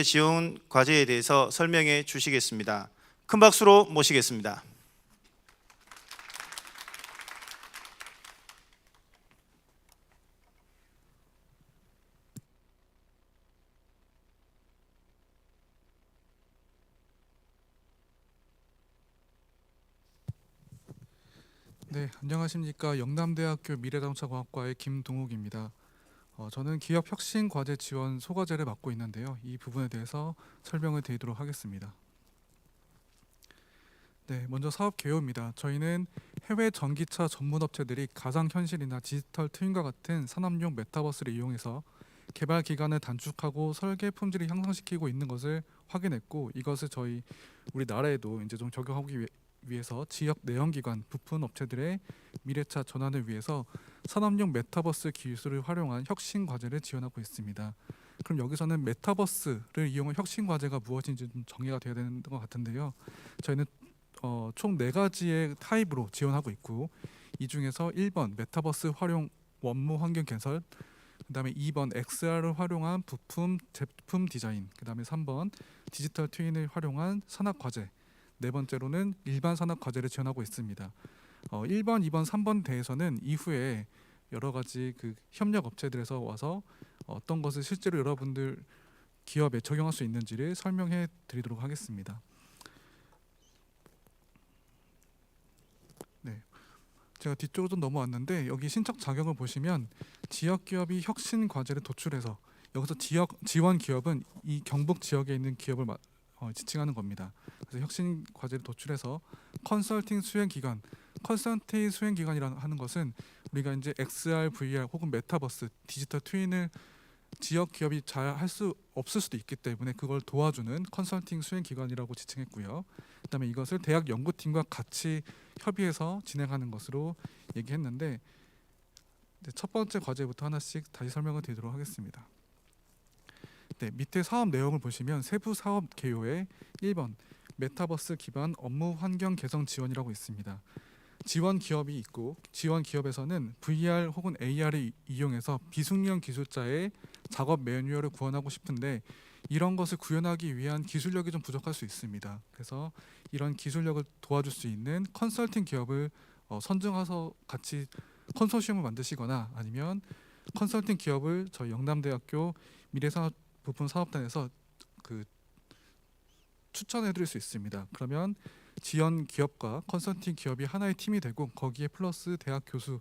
지원 과제에 대해서 설명해 주시겠습니다. 큰 박수로 모시겠습니다. 네, 안녕하십니까. 영남대학교 미래자동차공학과의 김동욱입니다. 저는 기업혁신과제 지원 소과제를 맡고 있는데요. 이 부분에 대해서 설명을 드리도록 하겠습니다. 네, 먼저 사업 개요입니다. 저희는 해외 전기차 전문 업체들이 가상현실이나 디지털 트윈과 같은 산업용 메타버스를 이용해서 개발 기간을 단축하고 설계 품질을 향상시키고 있는 것을 확인했고, 이것을 우리나라에도 이제 좀 적용하기 위해서 지역 내연기관 부품 업체들의 미래차 전환을 위해서 산업용 메타버스 기술을 활용한 혁신 과제를 지원하고 있습니다. 그럼 여기서는 메타버스를 이용한 혁신 과제가 무엇인지 좀 정의가 되어야 되는 것 같은데요. 저희는 총 4가지의 타입으로 지원하고 있고, 이 중에서 1번 메타버스 활용 원무 환경 개선, 그다음에 2번 XR을 활용한 부품 제품 디자인, 그다음에 3번 디지털 트윈을 활용한 산업 과제, 네 번째로는 일반 산업 과제를 지원하고 있습니다. 1번, 2번, 3번 대해서는 이후에 여러 가지 그 협력 업체들에서 와서 어떤 것을 실제로 여러분들 기업에 적용할 수 있는지를 설명해 드리도록 하겠습니다. 네, 제가 뒤쪽으로 좀 넘어왔는데 여기 신청 자격을 보시면 지역 기업이 혁신 과제를 도출해서, 여기서 지역 지원 기업은 이 경북 지역에 있는 기업을 지칭하는 겁니다. 그래서 혁신 과제를 도출해서 컨설팅 수행 기관이라는 하는 것은 우리가 이제 XR, VR 혹은 메타버스, 디지털 트윈을 지역 기업이 잘 할 수 없을 수도 있기 때문에 그걸 도와주는 컨설팅 수행 기관이라고 지칭했고요. 그다음에 이것을 대학 연구팀과 같이 협의해서 진행하는 것으로 얘기했는데, 첫 번째 과제부터 하나씩 다시 설명을 드리도록 하겠습니다. 네, 밑에 사업 내용을 보시면 세부 사업 개요에 1번 메타버스 기반 업무 환경 개선 지원이라고 있습니다. 지원 기업이 있고, 지원 기업에서는 VR 혹은 AR을 이용해서 비숙련 기술자의 작업 매뉴얼을 구현하고 싶은데, 이런 것을 구현하기 위한 기술력이 좀 부족할 수 있습니다. 그래서 이런 기술력을 도와줄 수 있는 컨설팅 기업을 선정해서 같이 컨소시엄을 만드시거나, 아니면 컨설팅 기업을 저희 영남대학교 미래산업 부품 사업단에서 그 추천해드릴 수 있습니다. 그러면 지원 기업과 컨설팅 기업이 하나의 팀이 되고, 거기에 플러스 대학 교수가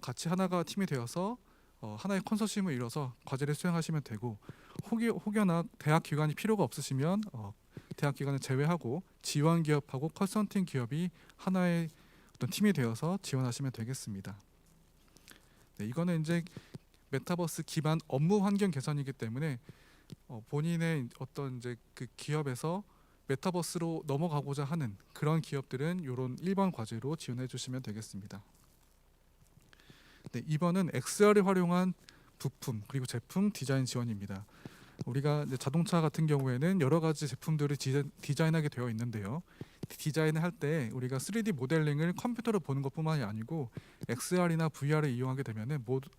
같이 하나가 팀이 되어서 하나의 컨소시엄을 이뤄서 과제를 수행하시면 되고, 혹여나 대학 기관이 필요가 없으시면 대학 기관을 제외하고 지원 기업하고 컨설팅 기업이 하나의 어떤 팀이 되어서 지원하시면 되겠습니다. 네, 이거는 이제 메타버스 기반 업무 환경 개선이기 때문에 본인의 어떤 이제 그 기업에서 메타버스로 넘어가고자 하는 그런 기업들은 이런 1번 과제로 지원해 주시면 되겠습니다. 네, 2번은 XR을 활용한 부품 그리고 제품 디자인 지원입니다. 우리가 이제 자동차 같은 경우에는 여러 가지 제품들을 디자인하게 되어 있는데요. 디자인을 할 때 우리가 3D 모델링을 컴퓨터로 보는 것뿐만이 아니고 XR이나 VR을 이용하게 되면은 모두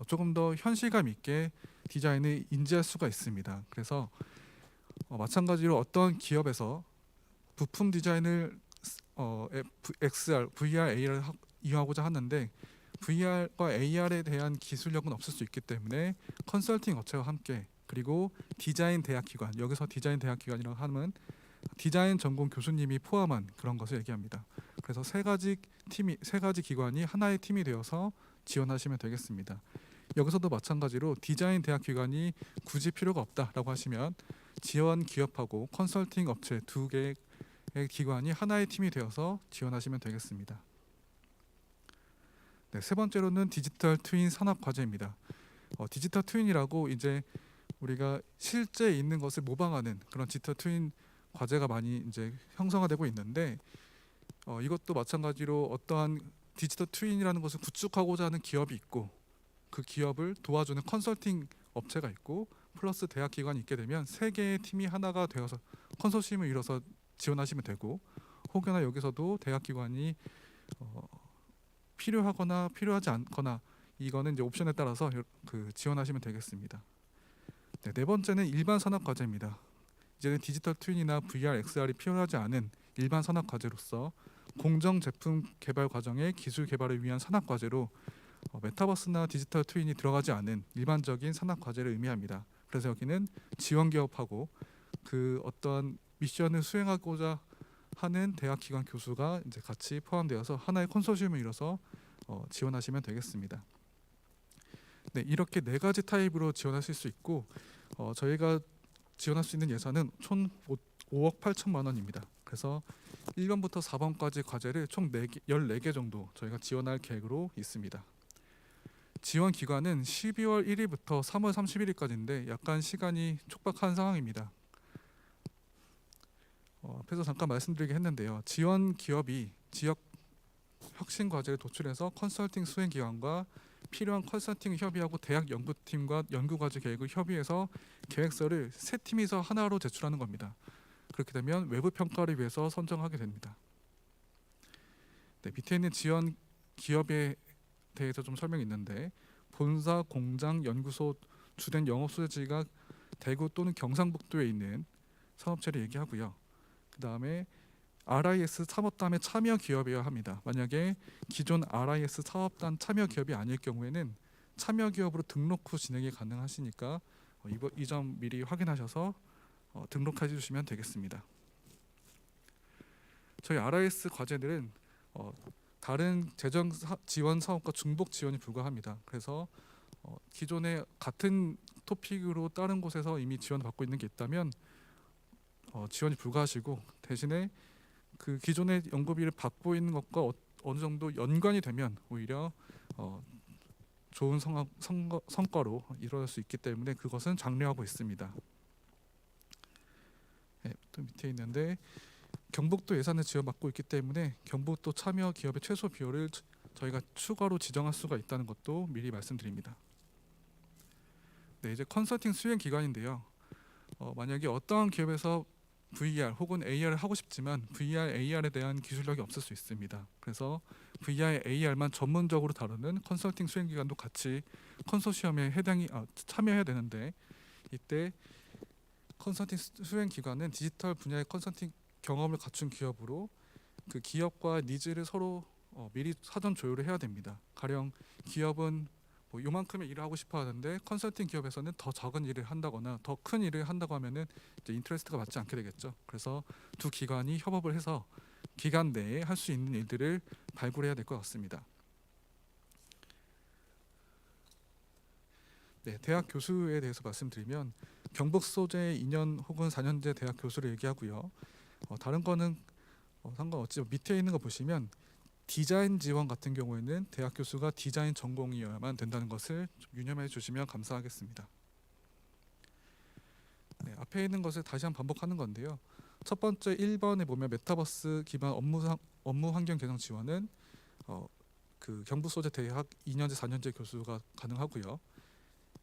조금 더 현실감 있게 디자인을 인지할 수가 있습니다. 그래서 마찬가지로 어떤 기업에서 부품 디자인을 XR, VR, AR을 이용하고자 하는데 VR과 AR에 대한 기술력은 없을 수 있기 때문에 컨설팅 업체와 함께, 그리고 디자인 대학 기관, 여기서 디자인 대학 기관이라고 하면 디자인 전공 교수님이 포함한 그런 것을 얘기합니다. 그래서 세 가지 기관이 하나의 팀이 되어서 지원하시면 되겠습니다. 여기서도 마찬가지로 디자인 대학 기관이 굳이 필요가 없다라고 하시면 지원 기업하고 컨설팅 업체 2개의 기관이 하나의 팀이 되어서 지원하시면 되겠습니다. 네, 세 번째로는 디지털 트윈 산업 과제입니다. 디지털 트윈이라고 이제 우리가 실제 있는 것을 모방하는 그런 디지털 트윈 과제가 많이 이제 형성화되고 있는데, 이것도 마찬가지로 어떠한 디지털 트윈이라는 것을 구축하고자 하는 기업이 있고, 그 기업을 도와주는 컨설팅 업체가 있고, 플러스 대학 기관이 있게 되면 세 개의 팀이 하나가 되어서 컨소시엄을 이뤄서 지원하시면 되고, 혹여나 여기서도 대학 기관이 필요하거나 필요하지 않거나, 이거는 이제 옵션에 따라서 지원하시면 되겠습니다. 네, 네 번째는 일반 산업 과제입니다. 이제는 디지털 트윈이나 VR, XR이 필요하지 않은 일반 산업 과제로서 공정 제품 개발 과정의 기술 개발을 위한 산업 과제로 메타버스나 디지털 트윈이 들어가지 않은 일반적인 산업 과제를 의미합니다. 그래서 여기는 지원 기업하고 그 어떠한 미션을 수행하고자 하는 대학 기관 교수가 이제 같이 포함되어서 하나의 컨소시엄을 이뤄서 지원하시면 되겠습니다. 네, 이렇게 네 가지 타입으로 지원하실 수 있고 저희가 지원할 수 있는 예산은 총 5억 8천만 원입니다. 그래서 1번부터 4번까지 과제를 총 14개 정도 저희가 지원할 계획으로 있습니다. 지원 기간은 12월 1일부터 3월 31일까지인데 약간 시간이 촉박한 상황입니다. 앞에서 잠깐 말씀드리긴 했는데요. 지원 기업이 지역 혁신 과제를 도출해서 컨설팅 수행 기관과 필요한 컨설팅 협의하고 대학 연구팀과 연구 과제 계획을 협의해서 계획서를 세 팀이서 하나로 제출하는 겁니다. 그렇게 되면 외부 평가를 위해서 선정하게 됩니다. 네, 밑에 있는 지원 기업에 대해서 좀 설명이 있는데 본사, 공장, 연구소, 주된 영업 소재지가 대구 또는 경상북도에 있는 산업체를 얘기하고요. 그 다음에 RIS 사업단에 참여 기업이어야 합니다. 만약에 기존 RIS 사업단 참여 기업이 아닐 경우에는 참여 기업으로 등록 후 진행이 가능하시니까 이 점 미리 확인하셔서 등록해 주시면 되겠습니다. 저희 RIS 과제들은 다른 재정 지원 사업과 중복 지원이 불가합니다. 그래서 기존에 같은 토픽으로 다른 곳에서 이미 지원을 받고 있는 게 있다면 지원이 불가하시고 대신에 그 기존의 연구비를 받고 있는 것과 어느 정도 연관이 되면 오히려 좋은 성과로 이루어질 수 있기 때문에 그것은 장려하고 있습니다. 네, 또 밑에 있는데 경북도 예산을 지원받고 있기 때문에 경북도 참여 기업의 최소 비율을 저희가 추가로 지정할 수가 있다는 것도 미리 말씀드립니다. 네, 이제 컨설팅 수행 기간인데요. 만약에 어떠한 기업에서 VR 혹은 AR을 하고 싶지만 VR, AR에 대한 기술력이 없을 수 있습니다. 그래서 VR, AR만 전문적으로 다루는 컨설팅 수행 기관도 같이 컨소시엄에 참여해야 되는데 이때 컨설팅 수행 기관은 디지털 분야의 컨설팅 경험을 갖춘 기업으로 그 기업과 니즈를 서로 미리 사전 조율을 해야 됩니다. 가령 기업은 뭐 요만큼의 일을 하고 싶어 하는데 컨설팅 기업에서는 더 적은 일을 한다거나 더 큰 일을 한다고 하면은 이제 인터레스트가 맞지 않게 되겠죠. 그래서 두 기관이 협업을 해서 기간 내에 할 수 있는 일들을 발굴해야 될 것 같습니다. 네, 대학 교수에 대해서 말씀드리면 경북 소재 2년 혹은 4년제 대학 교수를 얘기하고요. 다른 거는 상관없지. 밑에 있는 거 보시면 디자인 지원 같은 경우에는 대학 교수가 디자인 전공이어야만 된다는 것을 좀 유념해 주시면 감사하겠습니다. 네, 앞에 있는 것을 다시 한번 반복하는 건데요. 첫 번째 1번에 보면 메타버스 기반 업무 환경 개선 지원은 그 경북 소재 대학 2년제 4년제 교수가 가능하고요.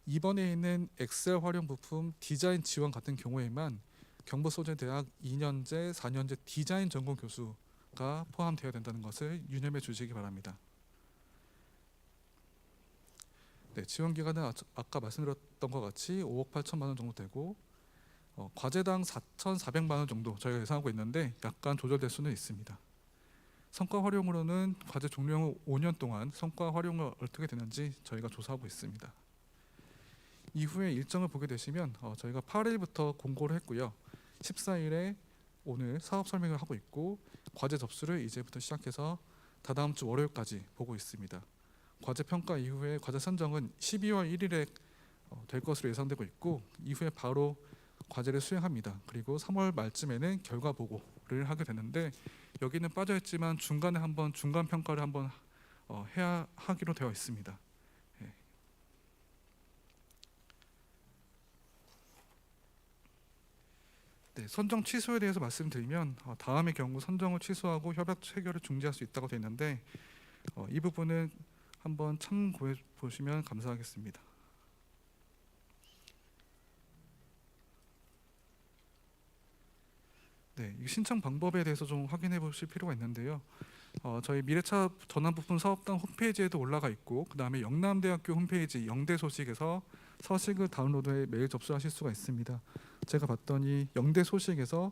2번에 있는 엑셀 활용 부품 디자인 지원 같은 경우에만 경북 소재 대학 2년제 4년제 디자인 전공 교수가 포함되어야 된다는 것을 유념해 주시기 바랍니다. 네, 지원 기간은 아까 말씀드렸던 것 같이 5억 8천만 원 정도 되고 과제당 4,400만 원 정도 저희가 예상하고 있는데 약간 조절될 수는 있습니다. 성과 활용으로는 과제 종료 후 5년 동안 성과 활용을 어떻게 되는지 저희가 조사하고 있습니다. 이후에 일정을 보게 되시면 저희가 8일부터 공고를 했고요. 14일에 오늘 사업 설명을 하고 있고 과제 접수를 이제부터 시작해서 다다음 주 월요일까지 보고 있습니다. 과제 평가 이후에 과제 선정은 12월 1일에 될 것으로 예상되고 있고 이후에 바로 과제를 수행합니다. 그리고 3월 말쯤에는 결과 보고를 하게 되는데 여기는 빠져있지만 중간에 한번 중간 평가를 한번 해야 하기로 되어 있습니다. 네, 선정 취소에 대해서 말씀드리면 다음의 경우 선정을 취소하고 협약 체결을 중지할 수 있다고 되어 있는데 이 부분은 한번 참고해 보시면 감사하겠습니다. 네, 이 신청 방법에 대해서 좀 확인해 보실 필요가 있는데요. 저희 미래차 전환부품 사업단 홈페이지에도 올라가 있고 그 다음에 영남대학교 홈페이지 영대 소식에서 서식을 다운로드해 메일 접수하실 수가 있습니다. 제가 봤더니 영대 소식에서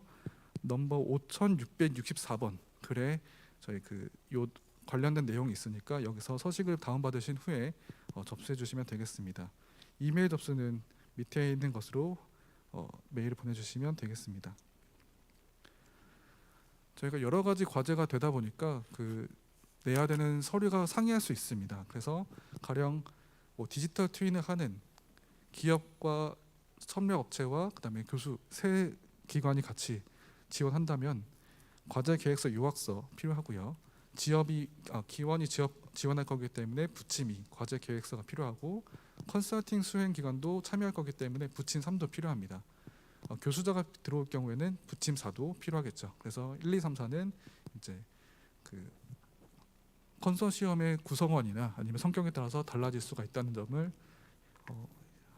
넘버 5664번 글에 저희 요 관련된 내용이 있으니까 여기서 서식을 다운받으신 후에 접수해 주시면 되겠습니다. 이메일 접수는 밑에 있는 것으로 메일을 보내주시면 되겠습니다. 저희가 여러 가지 과제가 되다 보니까 내야 되는 서류가 상이할 수 있습니다. 그래서 가령 디지털 트윈을 하는 기업과 협력 업체와 그다음에 교수 세 기관이 같이 지원한다면 과제 계획서 요약서 필요하고요. 기원이 지원할 거기 때문에 부침이 과제 계획서가 필요하고 컨설팅 수행 기관도 참여할 거기 때문에 부침 3도 필요합니다. 교수자가 들어올 경우에는 부침 4도 필요하겠죠. 그래서 1, 2, 3, 4는 이제 컨소시엄의 구성원이나 아니면 성격에 따라서 달라질 수가 있다는 점을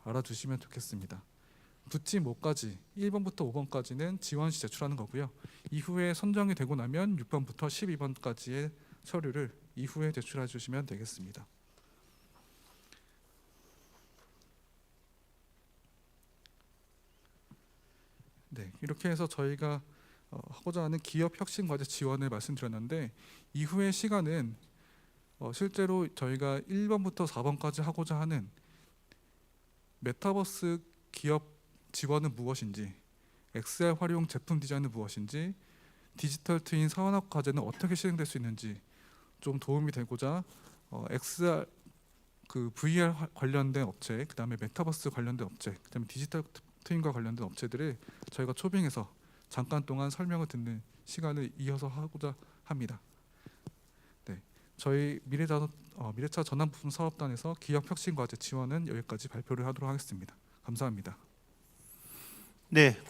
알아두시면 좋겠습니다. 부침 5까지 1번부터 5번까지는 지원 시 제출하는 거고요. 이후에 선정이 되고 나면 6번부터 12번까지의 서류를 이후에 제출해 주시면 되겠습니다. 네, 이렇게 해서 저희가 하고자 하는 기업 혁신 과제 지원을 말씀드렸는데 이후의 시간은 실제로 저희가 1번부터 4번까지 하고자 하는 메타버스 기업 지원은 무엇인지, XR 활용 제품 디자인은 무엇인지, 디지털 트윈 산업 과제는 어떻게 실행될 수 있는지 좀 도움이 되고자 XR VR 관련된 업체, 그다음에 메타버스 관련된 업체, 그다음에 디지털 트윈과 관련된 업체들을 저희가 초빙해서 잠깐 동안 설명을 듣는 시간을 이어서 하고자 합니다. 네, 저희 미래차 전환부품 사업단에서 기업 혁신 과제 지원은 여기까지 발표를 하도록 하겠습니다. 감사합니다. 네,